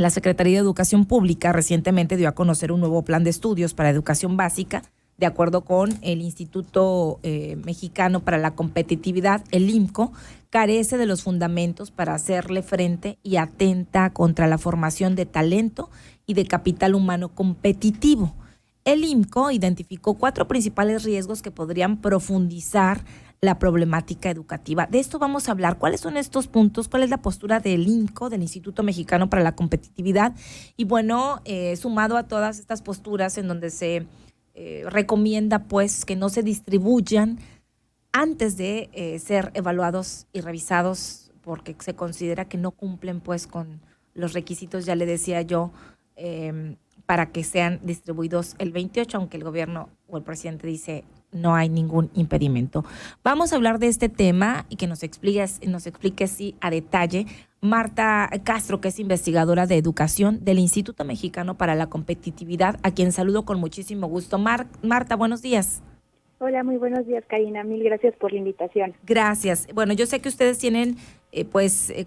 La Secretaría de Educación Pública recientemente dio a conocer un nuevo plan de estudios para educación básica, de acuerdo con el Instituto Mexicano para la Competitividad, el IMCO, carece de los fundamentos para hacerle frente y atenta contra la formación de talento y de capital humano competitivo. El IMCO identificó 4 principales riesgos que podrían profundizar la problemática educativa. De esto vamos a hablar. ¿Cuáles son estos puntos? ¿Cuál es la postura del IMCO, del Instituto Mexicano para la Competitividad? Y bueno, sumado a todas estas posturas en donde se recomienda pues que no se distribuyan antes de ser evaluados y revisados, porque se considera que no cumplen pues con los requisitos, ya le decía yo, para que sean distribuidos el 28, aunque el gobierno o el presidente dice no hay ningún impedimento. Vamos a hablar de este tema y que nos explique sí, a detalle Marta Castro, que es investigadora de educación del Instituto Mexicano para la Competitividad, a quien saludo con muchísimo gusto. Marta, buenos días. Hola, muy buenos días, Karina. Mil gracias por la invitación. Gracias. Bueno, yo sé que ustedes tienen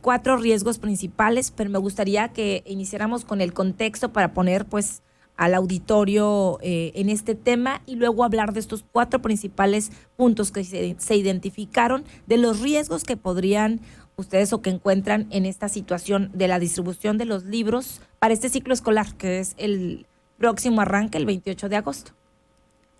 4 riesgos principales, pero me gustaría que iniciáramos con el contexto para poner pues al auditorio en este tema y luego hablar de estos 4 principales puntos que se identificaron, de los riesgos que podrían ustedes o que encuentran en esta situación de la distribución de los libros para este ciclo escolar, que es el próximo arranque, el 28 de agosto.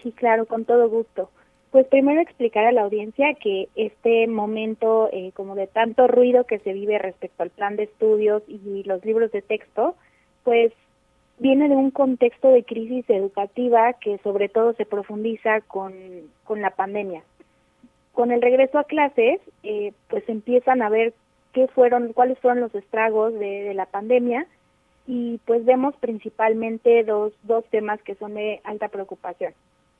Sí, claro, con todo gusto. Pues primero explicar a la audiencia que este momento como de tanto ruido que se vive respecto al plan de estudios y los libros de texto, pues viene de un contexto de crisis educativa que sobre todo se profundiza con la pandemia. Con el regreso a clases, pues empiezan a ver cuáles fueron los estragos de la pandemia y pues vemos principalmente dos temas que son de alta preocupación.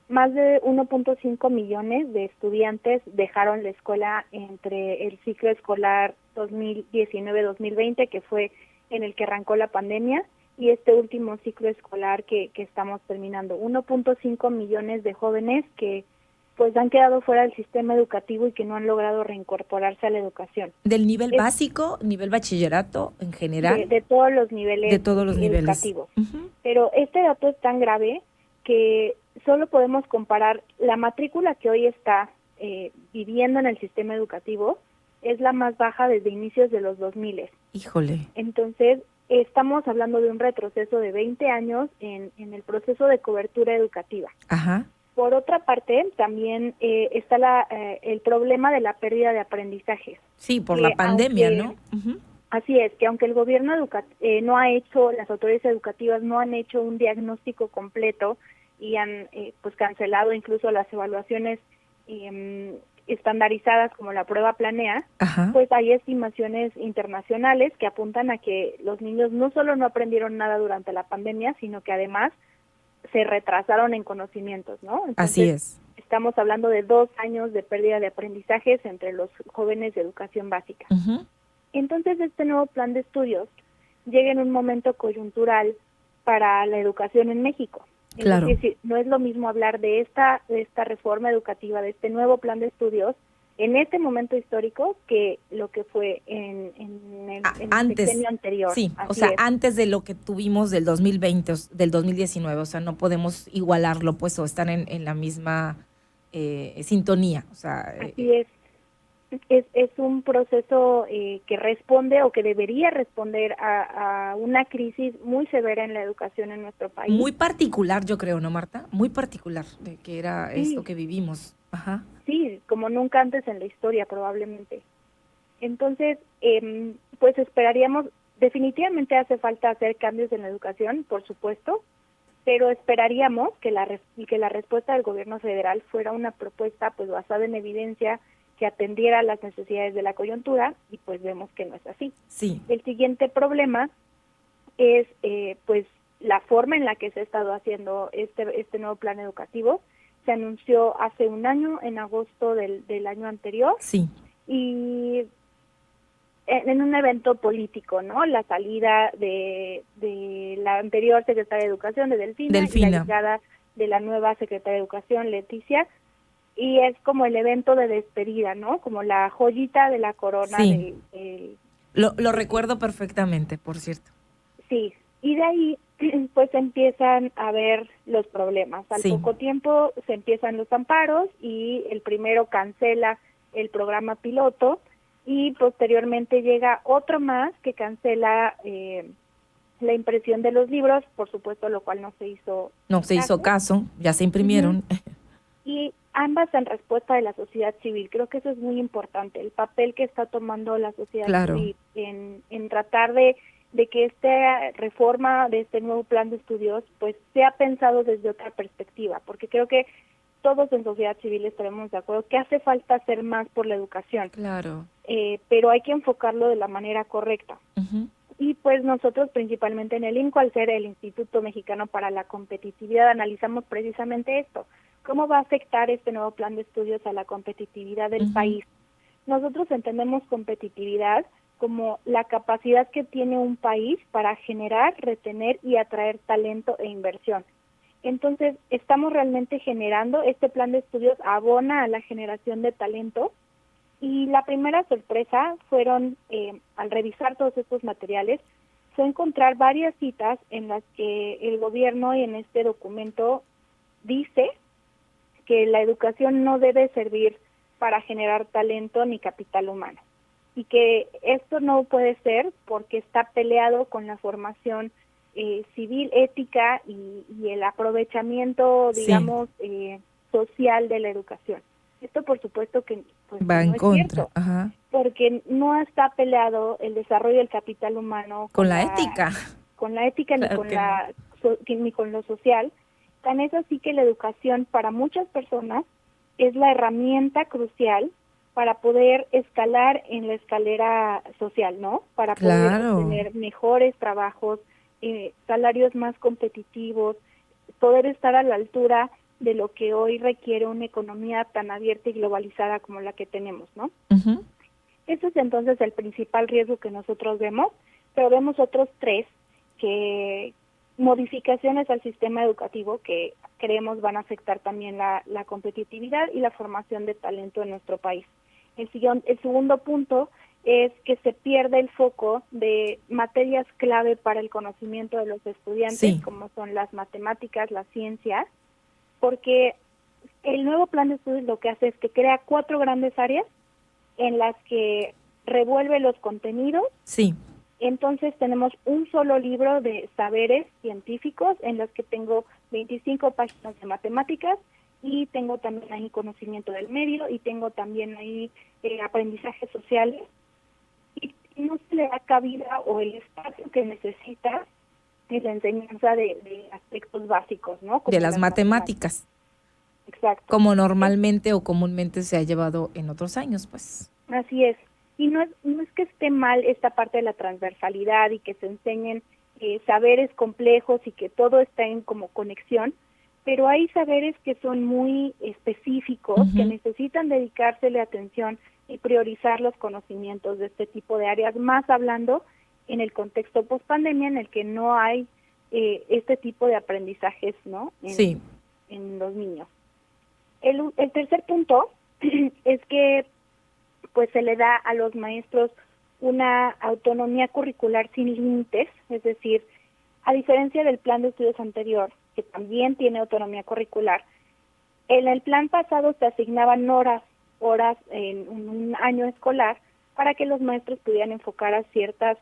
Más de 1.5 millones de estudiantes dejaron la escuela entre el ciclo escolar 2019-2020, que fue en el que arrancó la pandemia, y este último ciclo escolar que estamos terminando. 1.5 millones de jóvenes que pues han quedado fuera del sistema educativo y que no han logrado reincorporarse a la educación. ¿Del nivel básico, nivel bachillerato en general? De todos los niveles de todos los educativos. Niveles. Uh-huh. Pero este dato es tan grave que solo podemos comparar la matrícula que hoy está viviendo en el sistema educativo, es la más baja desde inicios de los 2000. Híjole. Entonces, estamos hablando de un retroceso de 20 años en el proceso de cobertura educativa. Ajá. Por otra parte, también está el problema de la pérdida de aprendizajes. Sí, por la pandemia, ¿no? Uh-huh. Así es, que aunque el gobierno no ha hecho, las autoridades educativas no han hecho un diagnóstico completo y han pues cancelado incluso las evaluaciones estandarizadas como la prueba Planea, Ajá. Pues hay estimaciones internacionales que apuntan a que los niños no solo no aprendieron nada durante la pandemia, sino que además se retrasaron en conocimientos, ¿no? Entonces, así es. Estamos hablando de 2 años de pérdida de aprendizajes entre los jóvenes de educación básica. Uh-huh. Entonces, este nuevo plan de estudios llega en un momento coyuntural para la educación en México. Claro. Es decir, no es lo mismo hablar de esta reforma educativa, de este nuevo plan de estudios, en este momento histórico que lo que fue en el sexenio anterior. Sí, Así o sea, es. Antes de lo que tuvimos del 2020, del 2019, o sea, no podemos igualarlo, pues, o estar en la misma sintonía. O sea, así es. Es un proceso que responde o que debería responder a una crisis muy severa en la educación en nuestro país. Muy particular, yo creo, ¿no, Marta? Muy particular de que era sí. Esto que vivimos. Ajá. Sí, como nunca antes en la historia probablemente. Entonces, pues esperaríamos, definitivamente hace falta hacer cambios en la educación, por supuesto, pero esperaríamos que la respuesta del gobierno federal fuera una propuesta pues basada en evidencia, que atendiera las necesidades de la coyuntura, y pues vemos que no es así. Sí. El siguiente problema es pues la forma en la que se ha estado haciendo este nuevo plan educativo. Se anunció hace un año, en agosto del año anterior, sí. Y en un evento político, ¿no? La salida de la anterior secretaria de Educación, de Delfina, y la llegada de la nueva secretaria de Educación, Leticia, y es como el evento de despedida, ¿no? Como la joyita de la corona. Sí. Lo recuerdo perfectamente, por cierto. Sí, y de ahí pues empiezan a ver los problemas. Al Sí. poco tiempo se empiezan los amparos y el primero cancela el programa piloto y posteriormente llega otro más que cancela la impresión de los libros, por supuesto, lo cual no se hizo No se hizo caso, ya se Ujú. imprimieron. Y ambas en respuesta de la sociedad civil. Creo que eso es muy importante, el papel que está tomando la sociedad Claro. civil en tratar de que esta reforma de este nuevo plan de estudios pues sea pensado desde otra perspectiva, porque creo que todos en sociedad civil estaremos de acuerdo que hace falta hacer más por la educación, Claro. pero hay que enfocarlo de la manera correcta. Ujú. Y pues nosotros principalmente en el INCO, al ser el Instituto Mexicano para la Competitividad, analizamos precisamente esto. ¿Cómo va a afectar este nuevo plan de estudios a la competitividad del Ujú. país? Nosotros entendemos competitividad como la capacidad que tiene un país para generar, retener y atraer talento e inversión. Entonces, estamos realmente generando, este plan de estudios abona a la generación de talento. Y la primera sorpresa fueron, al revisar todos estos materiales, fue encontrar varias citas en las que el gobierno en este documento dice que la educación no debe servir para generar talento ni capital humano y que esto no puede ser porque está peleado con la formación civil, ética y el aprovechamiento, Sí, digamos, social de la educación. Esto por supuesto que pues que va en no es contra. cierto, Ajá. porque no está peleado el desarrollo del capital humano Con la ética. con la ética ni Claro con que no. ni con lo social. Tan es así que la educación para muchas personas es la herramienta crucial para poder escalar en la escalera social, ¿no? Para poder Claro. obtener mejores trabajos, salarios más competitivos, poder estar a la altura de lo que hoy requiere una economía tan abierta y globalizada como la que tenemos, ¿no? Ujú. Ese es entonces el principal riesgo que nosotros vemos, pero vemos otros tres que modificaciones al sistema educativo que creemos van a afectar también la competitividad y la formación de talento en nuestro país. El segundo punto es que se pierde el foco de materias clave para el conocimiento de los estudiantes, Sí. como son las matemáticas, las ciencias, porque el nuevo plan de estudios lo que hace es que crea 4 grandes áreas en las que revuelve los contenidos. Sí. Entonces tenemos un solo libro de saberes científicos en los que tengo 25 páginas de matemáticas y tengo también ahí conocimiento del medio y tengo también ahí aprendizajes sociales y no se le da cabida o el espacio que necesita en la enseñanza de aspectos básicos, ¿no? De Como las las matemáticas. matemáticas, Exacto. como normalmente o comúnmente se ha llevado en otros años, pues. Así es. Y no es que esté mal esta parte de la transversalidad y que se enseñen saberes complejos y que todo está en como conexión, pero hay saberes que son muy específicos, que Ujú. necesitan dedicársele atención y priorizar los conocimientos de este tipo de áreas, más hablando en el contexto post-pandemia en el que no hay este tipo de aprendizajes, ¿no? Sí. En los niños. El tercer punto es que pues se le da a los maestros una autonomía curricular sin límites, es decir, a diferencia del plan de estudios anterior, que también tiene autonomía curricular, en el plan pasado se asignaban horas en un año escolar para que los maestros pudieran enfocar a ciertas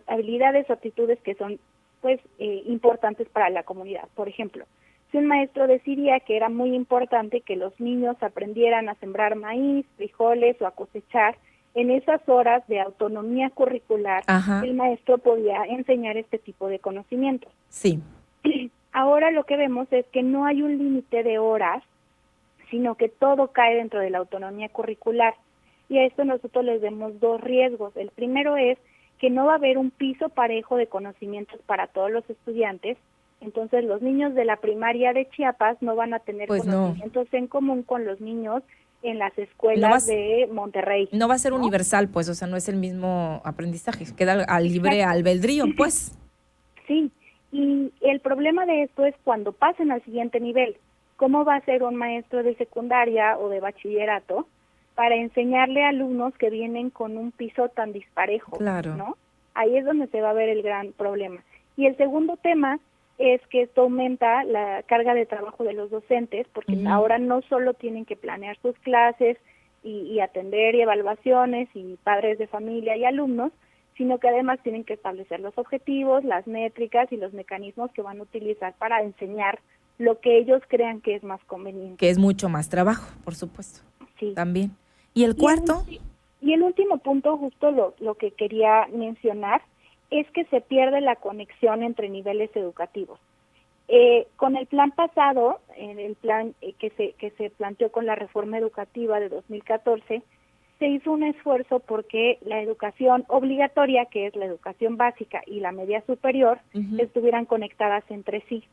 habilidades o actitudes que son pues importantes para la comunidad. Por ejemplo, si un maestro decidía que era muy importante que los niños aprendieran a sembrar maíz, frijoles o a cosechar, en esas horas de autonomía curricular, Ajá. el maestro podía enseñar este tipo de conocimientos. Sí. Ahora lo que vemos es que no hay un límite de horas, sino que todo cae dentro de la autonomía curricular. Y a esto nosotros les vemos dos riesgos. El primero es que no va a haber un piso parejo de conocimientos para todos los estudiantes. Entonces los niños de la primaria de Chiapas no van a tener Pues no. conocimientos en común con los niños en las No escuelas vas, de Monterrey, no va a ser ¿no? universal, pues, o sea, no es el mismo aprendizaje, queda al libre Exacto. albedrío, pues. Sí, y el problema de esto es cuando pasen al siguiente nivel. ¿Cómo va a ser un maestro de secundaria o de bachillerato para enseñarle a alumnos que vienen con un piso tan disparejo, Claro. ¿no? Ahí es donde se va a ver el gran problema. Y el segundo tema es que esto aumenta la carga de trabajo de los docentes, porque ahora no solo tienen que planear sus clases y atender y evaluaciones y padres de familia y alumnos, sino que además tienen que establecer los objetivos, las métricas y los mecanismos que van a utilizar para enseñar lo que ellos crean que es más conveniente. Que es mucho más trabajo, por supuesto. Sí. También. ¿Y el cuarto? Y el último punto, justo lo que quería mencionar, es que se pierde la conexión entre niveles educativos. Con el plan pasado, en el plan que se planteó con la reforma educativa de 2014, se hizo un esfuerzo porque la educación obligatoria, que es la educación básica, y la media superior, estuvieran conectadas entre sí.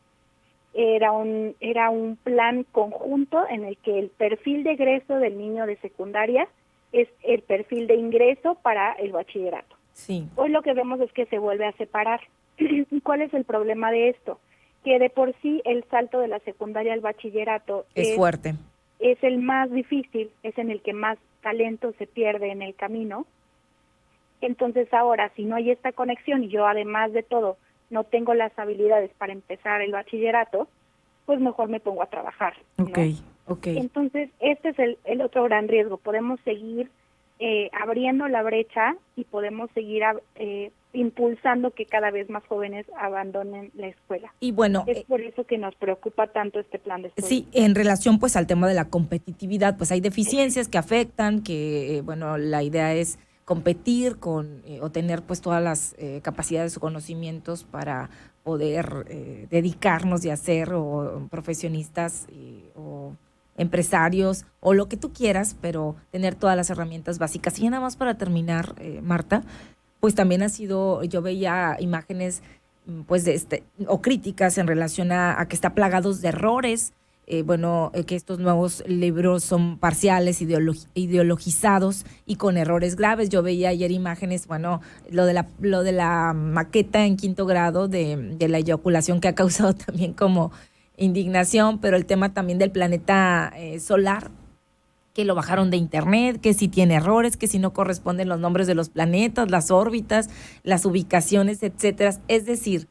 Era un plan conjunto en el que el perfil de egreso del niño de secundaria es el perfil de ingreso para el bachillerato. Sí. Hoy lo que vemos es que se vuelve a separar. ¿Y cuál es el problema de esto? Que de por sí el salto de la secundaria al bachillerato es fuerte. Es el más difícil, es en el que más talento se pierde en el camino. Entonces ahora, si no hay esta conexión y yo además de todo no tengo las habilidades para empezar el bachillerato, pues mejor me pongo a trabajar, ¿no? Okay. Entonces este es el otro gran riesgo. Podemos seguir abriendo la brecha y podemos seguir impulsando que cada vez más jóvenes abandonen la escuela. Y bueno, es por eso que nos preocupa tanto este plan de estudios. Sí, en relación pues al tema de la competitividad, pues hay deficiencias que afectan, que bueno, la idea es competir con o tener pues todas las capacidades o conocimientos para poder dedicarnos y hacer o profesionistas o empresarios o lo que tú quieras, pero tener todas las herramientas básicas. Y nada más para terminar, Marta, pues también yo veía imágenes pues o críticas en relación a que está plagados de errores, que estos nuevos libros son parciales, ideologizados y con errores graves. Yo veía ayer imágenes, lo de la maqueta en 5º grado de la eyaculación, que ha causado también como indignación, pero el tema también del planeta solar, que lo bajaron de internet, que si tiene errores, que si no corresponden los nombres de los planetas, las órbitas, las ubicaciones, etcétera. Es decir,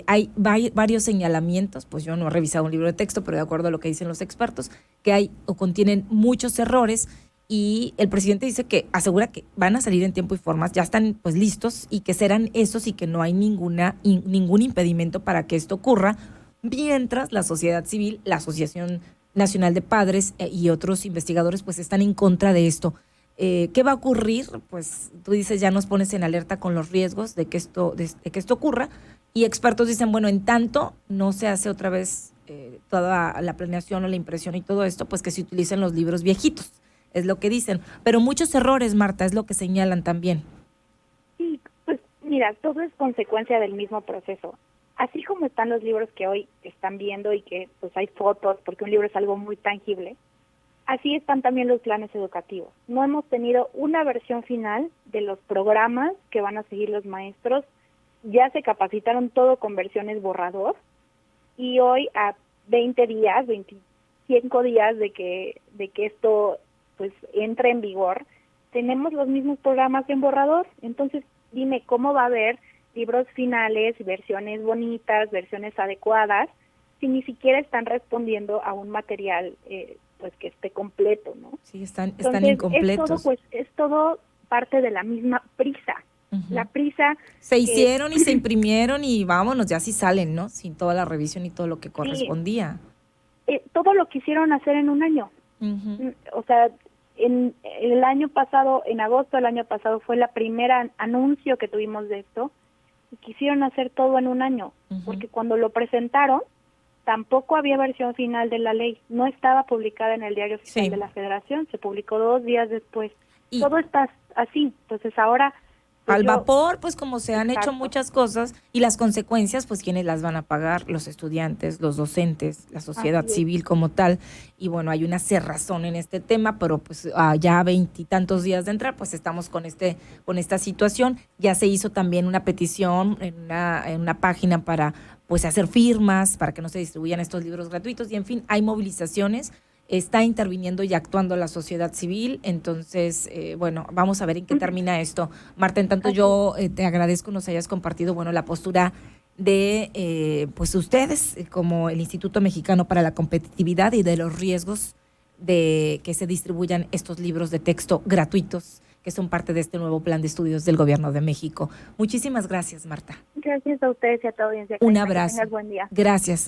hay varios señalamientos, pues yo no he revisado un libro de texto, pero de acuerdo a lo que dicen los expertos, que hay o contienen muchos errores, y el presidente dice asegura que van a salir en tiempo y forma, ya están pues listos y que serán esos y que no hay ningún impedimento para que esto ocurra, mientras la sociedad civil, la Asociación Nacional de Padres y otros investigadores pues están en contra de esto. ¿Qué va a ocurrir? Pues tú dices, ya nos pones en alerta con los riesgos de que esto ocurra, y expertos dicen, bueno, en tanto no se hace otra vez toda la planeación o la impresión y todo esto, pues que se utilicen los libros viejitos, es lo que dicen. Pero muchos errores, Marta, es lo que señalan también. Sí, pues mira, todo es consecuencia del mismo proceso. Así como están los libros que hoy están viendo y que pues hay fotos, porque un libro es algo muy tangible, así están también los planes educativos. No hemos tenido una versión final de los programas que van a seguir los maestros. Ya se capacitaron todo con versiones borrador, y hoy a 20 días, 25 días de que esto pues entre en vigor, tenemos los mismos programas en borrador. Entonces, dime, ¿cómo va a haber libros finales, versiones bonitas, versiones adecuadas, si ni siquiera están respondiendo a un material pues que esté completo, ¿no? Sí, están Es incompletos. todo, es todo parte de la misma prisa. La prisa... Se hicieron y se imprimieron y vámonos, ya sí salen, ¿no? Sin toda la revisión y todo lo que correspondía. Todo lo quisieron hacer en un año. O sea, en el año pasado, en agosto del año pasado, fue la primera anuncio que tuvimos de esto, y quisieron hacer todo en un año, porque cuando lo presentaron, tampoco había versión final de la ley, no estaba publicada en el Diario Oficial de la Federación, se publicó 2 días después. Y todo está así, entonces ahora... Pues al vapor, pues como se han hecho muchas cosas, y las consecuencias, pues ¿quiénes las van a pagar? Los estudiantes, los docentes, la sociedad civil como tal. Y bueno, hay una cerrazón en este tema, pero pues ya 20 y tantos días de entrar, pues estamos con esta situación. Ya se hizo también una petición en una página para pues hacer firmas, para que no se distribuyan estos libros gratuitos, y en fin, hay movilizaciones. está interviniendo y actuando la sociedad civil. Entonces, bueno, vamos a ver en qué termina esto. Marta, en tanto yo te agradezco nos hayas compartido, bueno, la postura de pues ustedes como el Instituto Mexicano para la Competitividad y de los riesgos de que se distribuyan estos libros de texto gratuitos que son parte de este nuevo plan de estudios del Gobierno de México. Muchísimas gracias, Marta. Gracias a ustedes y a toda audiencia. Un abrazo. Que tengas buen día. Gracias.